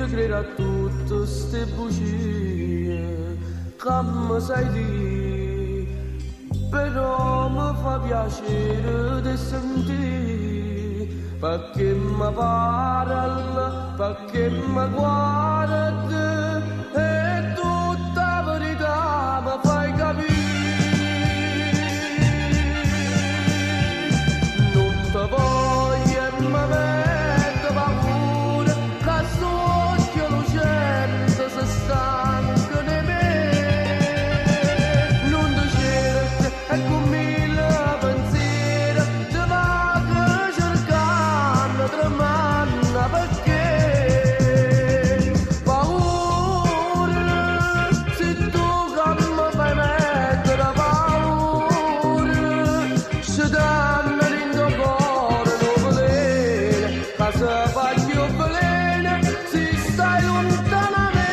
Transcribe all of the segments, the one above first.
credere a tutte ste bugie, come sai di, però mi fa piacere di sentire, perché mi parla, perché mi guarda, e tutta la verità mi fai capire. Non ti voglio e mi metto paura, che sotto lucente si stanca di me. Non ti cerco e con mille pensieri ti vado cercando, tremando perché paura, se tu che mi fai mettere paura, se danno in tuo cuore non veleno, che se faccio veleno si stai lontano da me.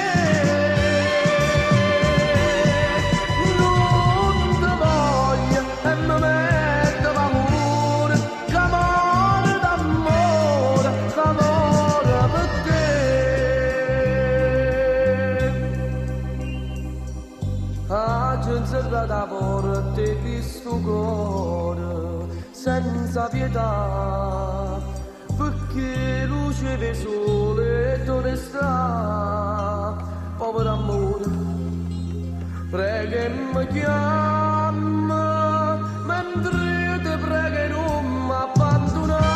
Non ti voglio e mi metto paura, che amore d'amore, che amore per te. Ah, senza da porta e questo cuore senza pietà, perché luce del sole tu resta, povero amore, prega e mi chiama, mentre io ti prego e non mi abbandonare.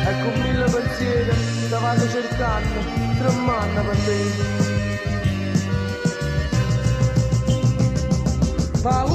E con mille pensieri ti vado cercando, tremando per te. Paura